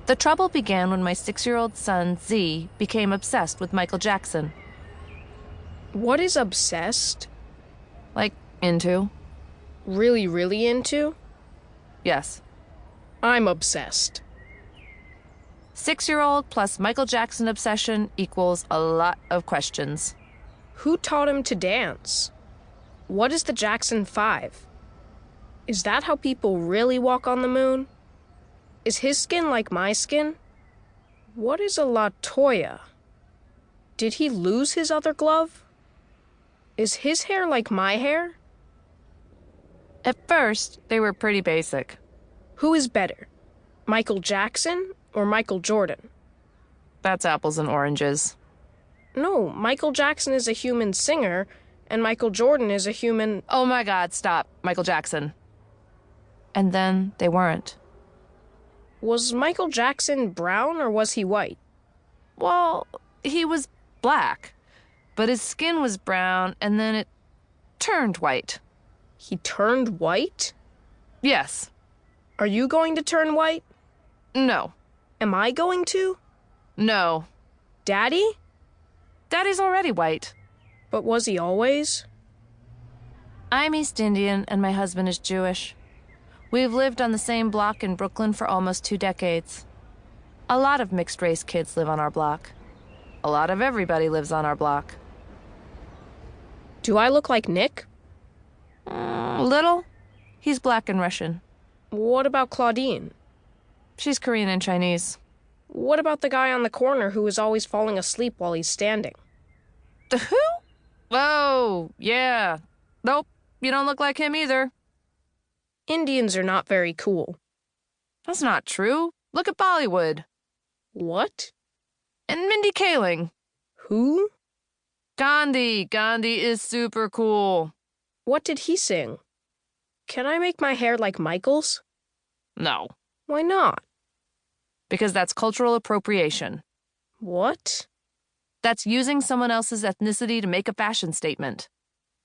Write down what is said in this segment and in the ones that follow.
The trouble began when my 6-year-old son, Z, became obsessed with Michael Jackson. What is obsessed? Like, into? Really, really into? Yes. I'm obsessed. 6-year-old plus Michael Jackson obsession equals a lot of questions. Who taught him to dance? What is the Jackson 5? Is that how people really walk on the moon? Is his skin like my skin? What is a La Toya? Did he lose his other glove? Is his hair like my hair? At first, they were pretty basic. Who is better, Michael Jackson or Michael Jordan? That's apples and oranges. No, Michael Jackson is a human singer, and Michael Jordan is a human... Oh my God, stop. Michael Jackson. And then they weren't. Was Michael Jackson brown or was he white? Well, he was black, but his skin was brown, and then it turned white. He turned white? Yes. Are you going to turn white? No. Am I going to? No. Daddy? Daddy's already white. But was he always? I'm East Indian, and my husband is Jewish. We've lived on the same block in Brooklyn for almost 2 decades. A lot of mixed-race kids live on our block. A lot of everybody lives on our block. Do I look like Nick? Little. He's black and Russian. What about Claudine? She's Korean and Chinese. What about the guy on the corner who is always falling asleep while he's standing? The who? Oh, yeah. Nope, you don't look like him either. Indians are not very cool. That's not true. Look at Bollywood. What? And Mindy Kaling. Who? Gandhi. Gandhi is super cool. What did he sing? Can I make my hair like Michael's? No. Why not? Because that's cultural appropriation. What? That's using someone else's ethnicity to make a fashion statement.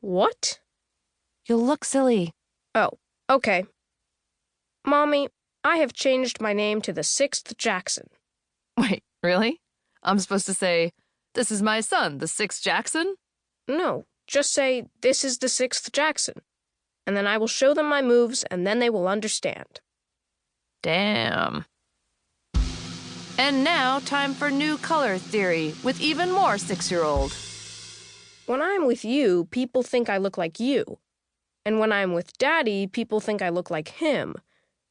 What? You'll look silly. Oh, okay. Mommy, I have changed my name to the 6th Jackson. Wait, really? I'm supposed to say, this is my son, the 6th Jackson? No, just say, this is the 6th Jackson. And then I will show them my moves, and then they will understand. Damn. And now, time for new color theory with even more 6-year-old. When I'm with you, people think I look like you. And when I'm with Daddy, people think I look like him.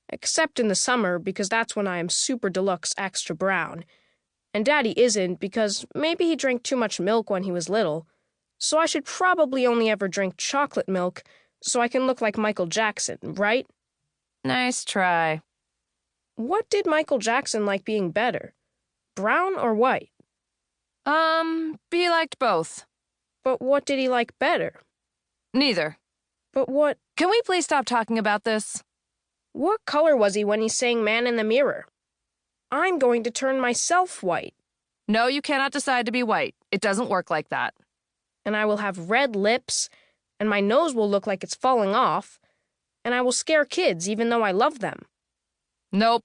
Except in the summer, because that's when I am super deluxe extra brown. And Daddy isn't, because maybe he drank too much milk when he was little. So I should probably only ever drink chocolate milk, so I can look like Michael Jackson, right? Nice try. What did Michael Jackson like being better? Brown or white? He liked both. But what did he like better? Neither. But what... Can we please stop talking about this? What color was he when he sang Man in the Mirror? I'm going to turn myself white. No, you cannot decide to be white. It doesn't work like that. And I will have red lips, and my nose will look like it's falling off, and I will scare kids even though I love them. Nope.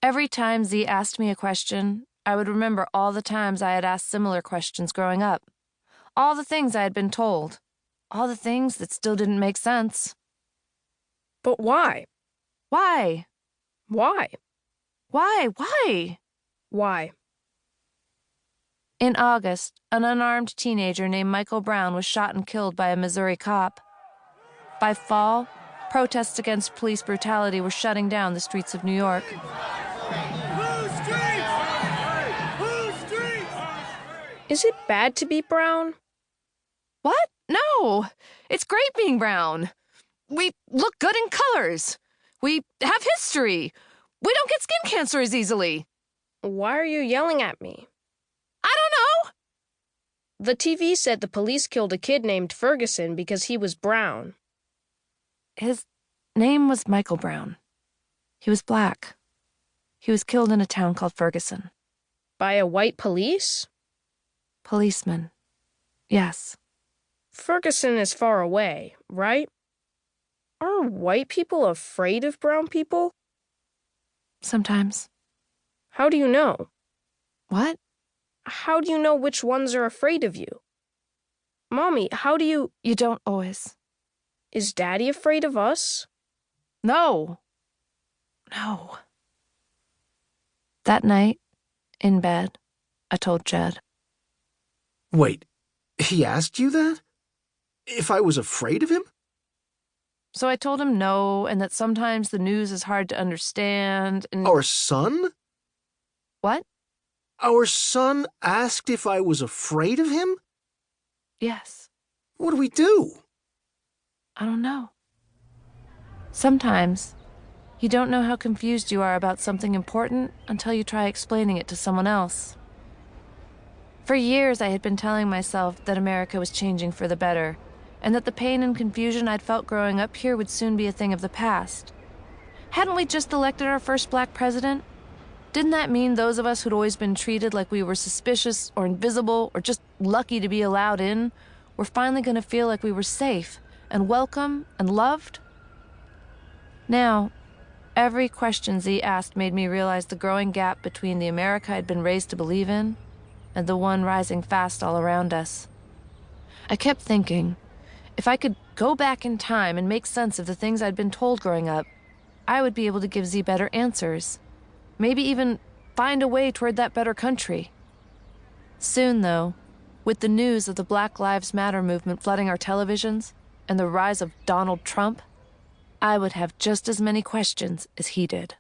Every time Z asked me a question, I would remember all the times I had asked similar questions growing up. All the things I had been told. All the things that still didn't make sense. But why? Why? Why? Why? Why? Why? In August, an unarmed teenager named Michael Brown was shot and killed by a Missouri cop. By fall, protests against police brutality were shutting down the streets of New York. Is it bad to be brown? What? No. It's great being brown. We look good in colors. We have history. We don't get skin cancer as easily. Why are you yelling at me? I don't know. The TV said the police killed a kid named Ferguson because he was brown. His name was Michael Brown. He was black. He was killed in a town called Ferguson. By a white police? Policeman. Yes. Ferguson is far away, right? Are white people afraid of brown people? Sometimes. How do you know? What? How do you know which ones are afraid of you? Mommy, how do you... You don't always. Is Daddy afraid of us? No. No. That night, in bed, I told Jed. Wait, he asked you that? If I was afraid of him? So I told him no, and that sometimes the news is hard to understand, and... Our son? What? Our son asked if I was afraid of him? Yes. What do we do? I don't know. Sometimes, you don't know how confused you are about something important until you try explaining it to someone else. For years, I had been telling myself that America was changing for the better, and that the pain and confusion I'd felt growing up here would soon be a thing of the past. Hadn't we just elected our first black president? Didn't that mean those of us who'd always been treated like we were suspicious or invisible or just lucky to be allowed in were finally going to feel like we were safe and welcome and loved? Now, every question Z asked made me realize the growing gap between the America I'd been raised to believe in and the one rising fast all around us. I kept thinking, if I could go back in time and make sense of the things I'd been told growing up, I would be able to give Z better answers. Maybe even find a way toward that better country. Soon, though, with the news of the Black Lives Matter movement flooding our televisions and the rise of Donald Trump, I would have just as many questions as he did.